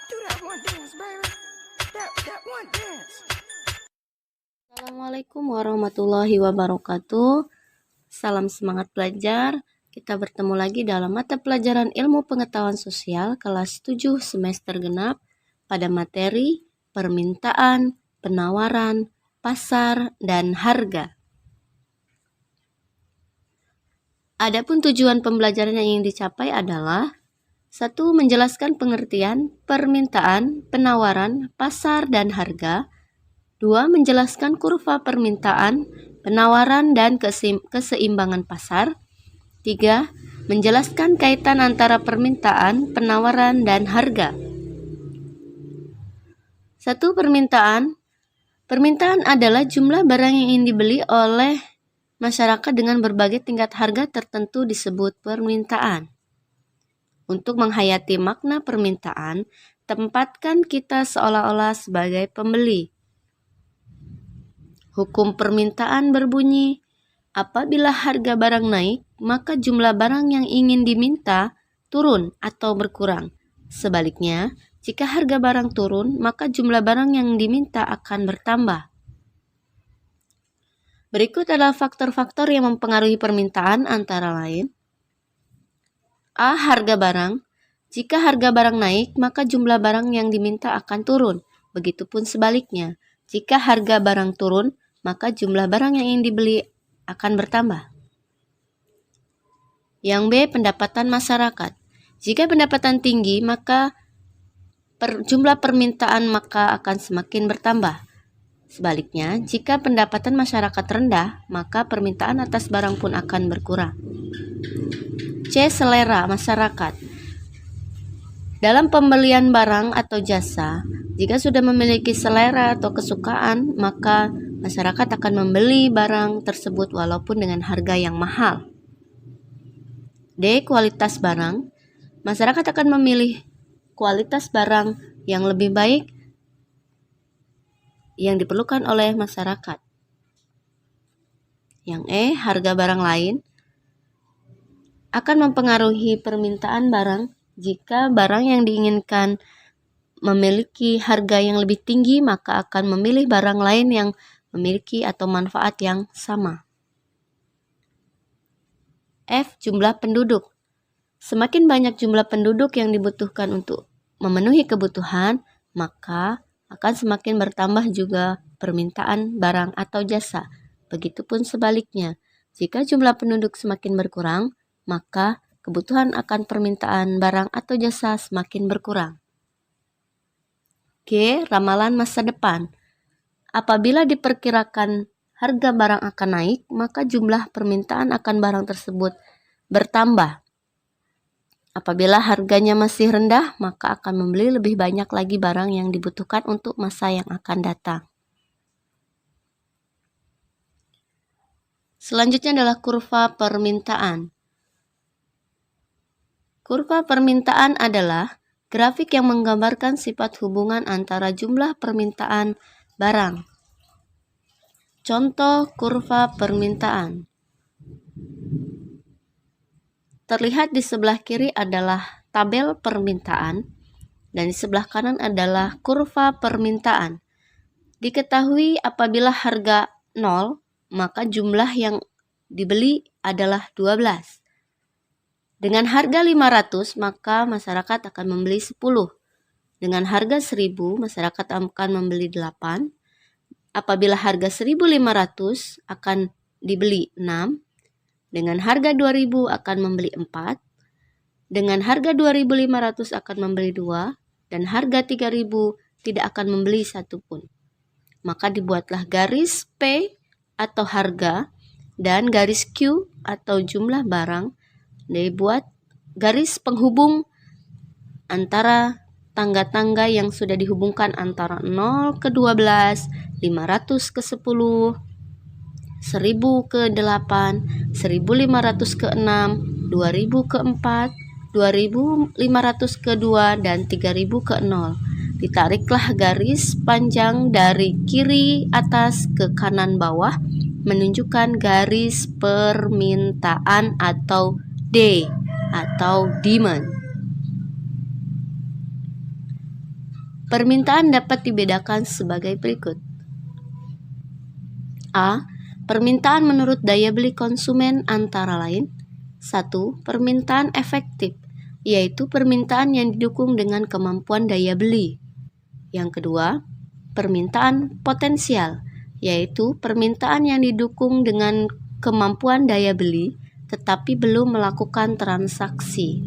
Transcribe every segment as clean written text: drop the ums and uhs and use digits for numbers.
Do that one dance, baby. That one dance. Assalamualaikum warahmatullahi wabarakatuh. Salam semangat belajar. Kita bertemu lagi dalam mata pelajaran Ilmu Pengetahuan Sosial kelas 7 semester genap pada materi permintaan, penawaran, pasar, dan harga. Adapun tujuan pembelajaran yang ingin dicapai adalah 1. Menjelaskan pengertian permintaan, penawaran, pasar, dan harga. 2. Menjelaskan kurva permintaan, penawaran, dan keseimbangan pasar. 3. Menjelaskan kaitan antara permintaan, penawaran, dan harga. 1. Permintaan. Permintaan adalah jumlah barang yang ingin dibeli oleh masyarakat dengan berbagai tingkat harga tertentu disebut permintaan. Untuk menghayati makna permintaan, tempatkan kita seolah-olah sebagai pembeli. Hukum permintaan berbunyi, apabila harga barang naik, maka jumlah barang yang ingin diminta turun atau berkurang. Sebaliknya, jika harga barang turun, maka jumlah barang yang diminta akan bertambah. Berikut adalah faktor-faktor yang mempengaruhi permintaan antara lain. A. Harga barang. Jika harga barang naik, maka jumlah barang yang diminta akan turun. Begitupun sebaliknya, jika harga barang turun, maka jumlah barang yang ingin dibeli akan bertambah. Yang B. Pendapatan masyarakat. Jika pendapatan tinggi, maka jumlah permintaan maka akan semakin bertambah. Sebaliknya, jika pendapatan masyarakat rendah, maka permintaan atas barang pun akan berkurang. C. Selera masyarakat. Dalam pembelian barang atau jasa, jika sudah memiliki selera atau kesukaan, maka masyarakat akan membeli barang tersebut walaupun dengan harga yang mahal. D. Kualitas barang. Masyarakat akan memilih kualitas barang yang lebih baik yang diperlukan oleh masyarakat. Yang E. Harga barang lain. Akan mempengaruhi permintaan barang jika barang yang diinginkan memiliki harga yang lebih tinggi, maka akan memilih barang lain yang memiliki atau manfaat yang sama. F. Jumlah penduduk. Semakin banyak jumlah penduduk yang dibutuhkan untuk memenuhi kebutuhan, maka akan semakin bertambah juga permintaan barang atau jasa. Begitupun sebaliknya, jika jumlah penduduk semakin berkurang, maka kebutuhan akan permintaan barang atau jasa semakin berkurang. G. Ramalan masa depan. Apabila diperkirakan harga barang akan naik, maka jumlah permintaan akan barang tersebut bertambah. Apabila harganya masih rendah, maka akan membeli lebih banyak lagi barang yang dibutuhkan untuk masa yang akan datang. Selanjutnya adalah kurva permintaan. Kurva permintaan adalah grafik yang menggambarkan sifat hubungan antara jumlah permintaan barang. Contoh kurva permintaan. Terlihat di sebelah kiri adalah tabel permintaan dan di sebelah kanan adalah kurva permintaan. Diketahui apabila harga 0, maka jumlah yang dibeli adalah 12. Dengan harga 500, maka masyarakat akan membeli 10. Dengan harga 1000, masyarakat akan membeli 8. Apabila harga 1500 akan dibeli 6. Dengan harga 2000 akan membeli 4. Dengan harga 2500 akan membeli 2. Dan harga 3000 tidak akan membeli 1 pun. Maka dibuatlah garis P atau harga dan garis Q atau jumlah barang. Dibuat garis penghubung antara tangga-tangga yang sudah dihubungkan antara 0 ke 12, 500 ke 10, 1000 ke 8, 1500 ke 6, 2000 ke 4, 2500 ke 2, dan 3000 ke 0. Ditariklah garis panjang dari kiri atas ke kanan bawah menunjukkan garis permintaan atau D atau demand. Permintaan dapat dibedakan sebagai berikut. A. Permintaan menurut daya beli konsumen antara lain. 1. Permintaan efektif, yaitu permintaan yang didukung dengan kemampuan daya beli. Yang kedua, permintaan potensial, yaitu permintaan yang didukung dengan kemampuan daya beli tetapi belum melakukan transaksi.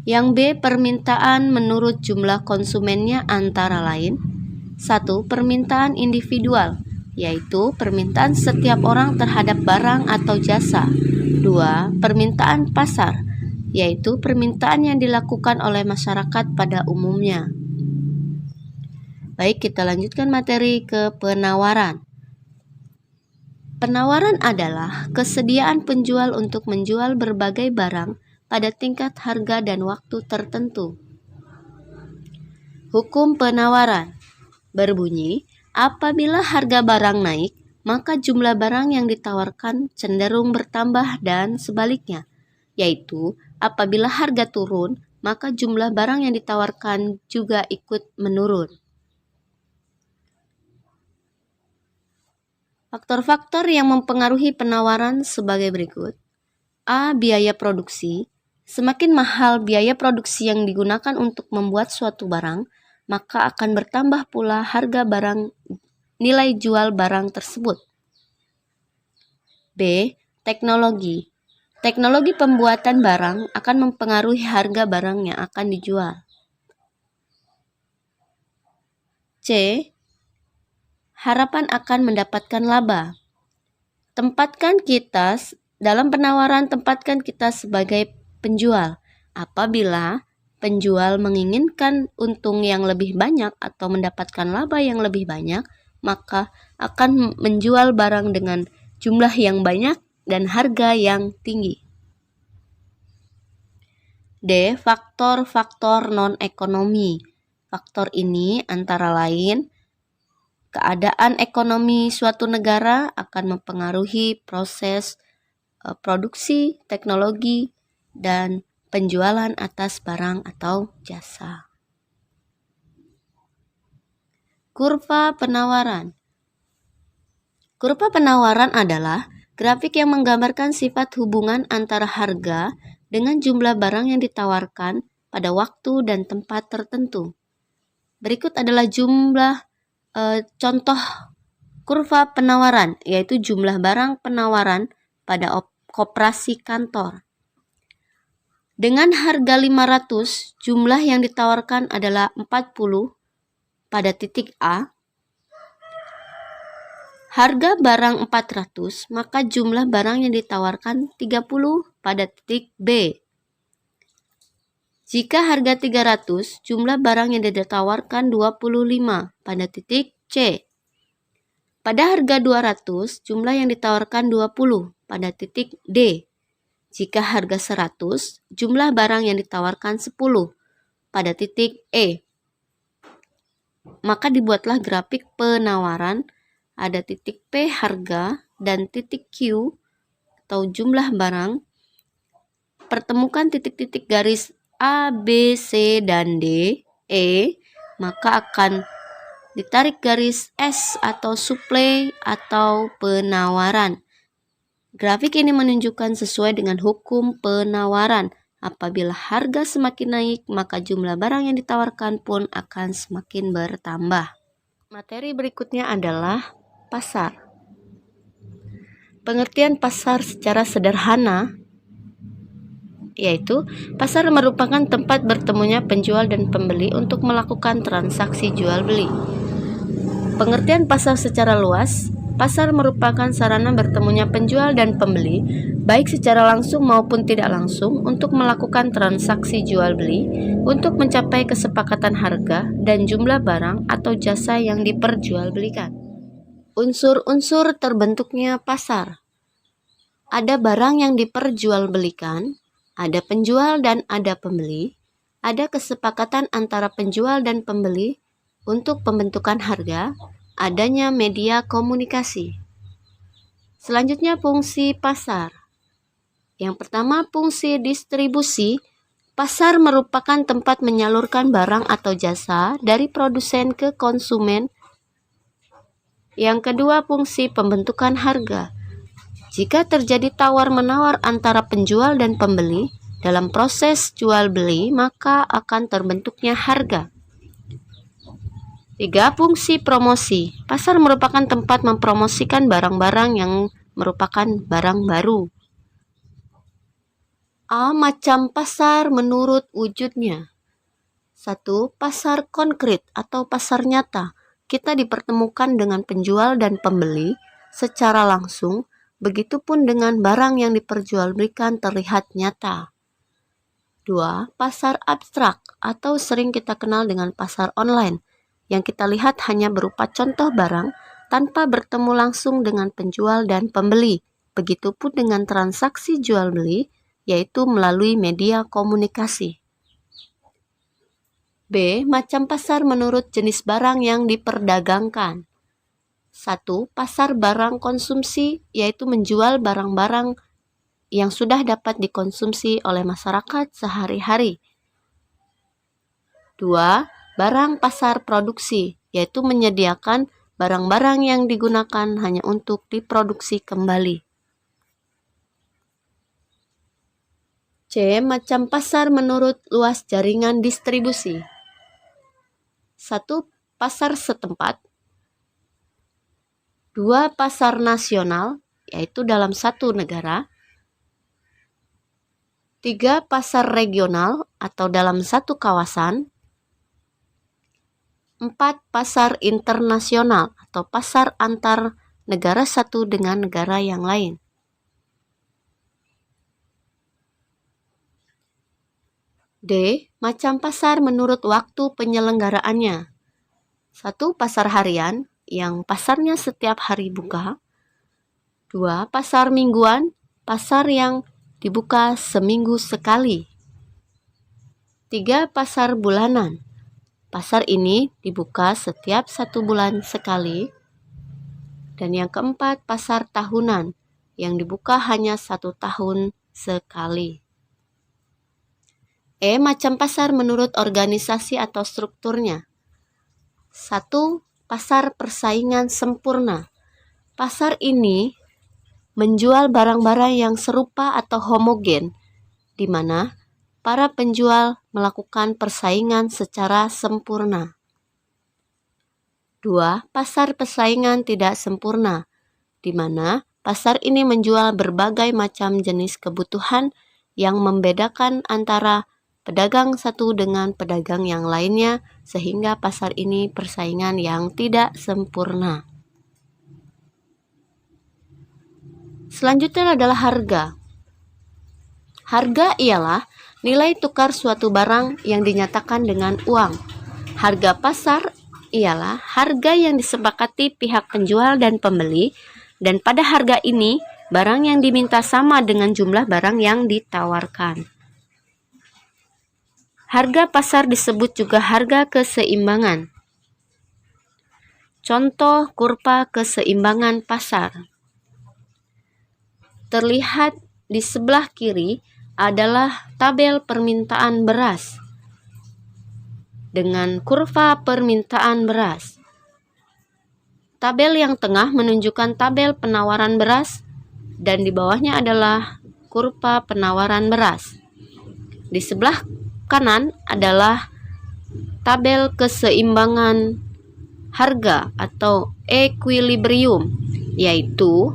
Yang B, permintaan menurut jumlah konsumennya antara lain. 1. Permintaan individual, yaitu permintaan setiap orang terhadap barang atau jasa. 2. Permintaan pasar, yaitu permintaan yang dilakukan oleh masyarakat pada umumnya. Baik, kita lanjutkan materi ke penawaran. Penawaran adalah kesediaan penjual untuk menjual berbagai barang pada tingkat harga dan waktu tertentu. Hukum penawaran berbunyi, apabila harga barang naik, maka jumlah barang yang ditawarkan cenderung bertambah dan sebaliknya, yaitu apabila harga turun, maka jumlah barang yang ditawarkan juga ikut menurun. Faktor-faktor yang mempengaruhi penawaran sebagai berikut. A. Biaya produksi. Semakin mahal biaya produksi yang digunakan untuk membuat suatu barang, maka akan bertambah pula harga barang, nilai jual barang tersebut. B. Teknologi. Teknologi pembuatan barang akan mempengaruhi harga barang yang akan dijual. C. Harapan akan mendapatkan laba. Dalam penawaran, tempatkan kita sebagai penjual. Apabila penjual menginginkan untung yang lebih banyak atau mendapatkan laba yang lebih banyak, maka akan menjual barang dengan jumlah yang banyak dan harga yang tinggi. D. Faktor-faktor non-ekonomi. Faktor ini antara lain keadaan ekonomi suatu negara akan mempengaruhi proses produksi, teknologi, dan penjualan atas barang atau jasa. Kurva penawaran. Kurva penawaran adalah grafik yang menggambarkan sifat hubungan antara harga dengan jumlah barang yang ditawarkan pada waktu dan tempat tertentu. Berikut adalah contoh kurva penawaran, yaitu jumlah barang penawaran pada koperasi kantor. Dengan harga 500, jumlah yang ditawarkan adalah 40 pada titik A. Harga barang 400, maka jumlah barang yang ditawarkan 30 pada titik B. Jika harga 300, jumlah barang yang ditawarkan 25 pada titik C. Pada harga 200, jumlah yang ditawarkan 20 pada titik D. Jika harga 100, jumlah barang yang ditawarkan 10 pada titik E. Maka dibuatlah grafik penawaran, ada titik P harga dan titik Q atau jumlah barang. Pertemukan titik-titik garis A, B, C, dan D, E, maka akan ditarik garis S atau supply atau penawaran. Grafik ini menunjukkan sesuai dengan hukum penawaran. Apabila harga semakin naik, maka jumlah barang yang ditawarkan pun akan semakin bertambah. Materi berikutnya adalah pasar. Pengertian pasar secara sederhana yaitu pasar merupakan tempat bertemunya penjual dan pembeli untuk melakukan transaksi jual beli. Pengertian pasar secara luas, pasar merupakan sarana bertemunya penjual dan pembeli, baik secara langsung maupun tidak langsung, untuk melakukan transaksi jual beli, untuk mencapai kesepakatan harga dan jumlah barang atau jasa yang diperjualbelikan. Unsur-unsur terbentuknya pasar. Ada barang yang diperjualbelikan, ada penjual dan ada pembeli, ada kesepakatan antara penjual dan pembeli untuk pembentukan harga, adanya media komunikasi. Selanjutnya fungsi pasar. Yang pertama, fungsi distribusi. Pasar merupakan tempat menyalurkan barang atau jasa dari produsen ke konsumen. Yang kedua, fungsi pembentukan harga. Jika terjadi tawar-menawar antara penjual dan pembeli dalam proses jual beli, maka akan terbentuknya harga. 3. Fungsi promosi. Pasar merupakan tempat mempromosikan barang-barang yang merupakan barang baru. A. Macam pasar menurut wujudnya. 1. Pasar konkret atau pasar nyata. Kita dipertemukan dengan penjual dan pembeli secara langsung, begitupun dengan barang yang diperjualbelikan terlihat nyata. 2. Pasar abstrak atau sering kita kenal dengan pasar online, yang kita lihat hanya berupa contoh barang tanpa bertemu langsung dengan penjual dan pembeli. Begitupun dengan transaksi jual-beli, yaitu melalui media komunikasi. B. Macam pasar menurut jenis barang yang diperdagangkan. 1. Pasar barang konsumsi, yaitu menjual barang-barang yang sudah dapat dikonsumsi oleh masyarakat sehari-hari. 2. Barang pasar produksi, yaitu menyediakan barang-barang yang digunakan hanya untuk diproduksi kembali. C. Macam pasar menurut luas jaringan distribusi. 1. Pasar setempat. 2. Pasar nasional, yaitu dalam satu negara. 3. Pasar regional atau dalam satu kawasan. 4. Pasar internasional atau pasar antar negara satu dengan negara yang lain. D. Macam pasar menurut waktu penyelenggaraannya. 1. Pasar harian, yang pasarnya setiap hari buka. 2. Pasar mingguan, pasar yang dibuka seminggu sekali. 3. Pasar bulanan, pasar ini dibuka setiap 1 bulan sekali. Dan yang keempat, pasar tahunan, yang dibuka hanya 1 tahun sekali. E. Macam pasar menurut organisasi atau strukturnya. 1. Pasar persaingan sempurna. Pasar ini menjual barang-barang yang serupa atau homogen, di mana para penjual melakukan persaingan secara sempurna. 2. Pasar persaingan tidak sempurna, di mana pasar ini menjual berbagai macam jenis kebutuhan yang membedakan antara pedagang satu dengan pedagang yang lainnya, sehingga pasar ini persaingan yang tidak sempurna. Selanjutnya adalah harga. Harga ialah nilai tukar suatu barang yang dinyatakan dengan uang. Harga pasar ialah harga yang disepakati pihak penjual dan pembeli, dan pada harga ini barang yang diminta sama dengan jumlah barang yang ditawarkan. Harga pasar disebut juga harga keseimbangan. Contoh kurva keseimbangan pasar. Terlihat di sebelah kiri adalah tabel permintaan beras dengan kurva permintaan beras. Tabel yang tengah menunjukkan tabel penawaran beras dan di bawahnya adalah kurva penawaran beras. Di sebelah kanan adalah tabel keseimbangan harga atau equilibrium, yaitu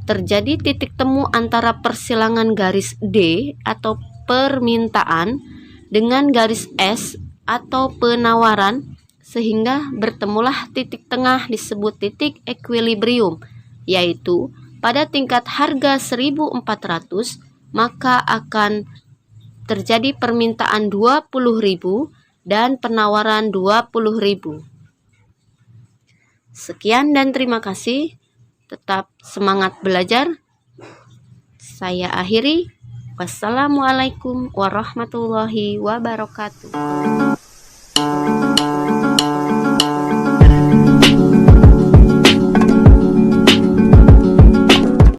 terjadi titik temu antara persilangan garis D atau permintaan dengan garis S atau penawaran, sehingga bertemulah titik tengah disebut titik equilibrium, yaitu pada tingkat harga 1.400 maka akan terjadi permintaan 20.000 dan penawaran 20.000. Sekian dan terima kasih. Tetap semangat belajar. Saya akhiri. Wassalamualaikum warahmatullahi wabarakatuh.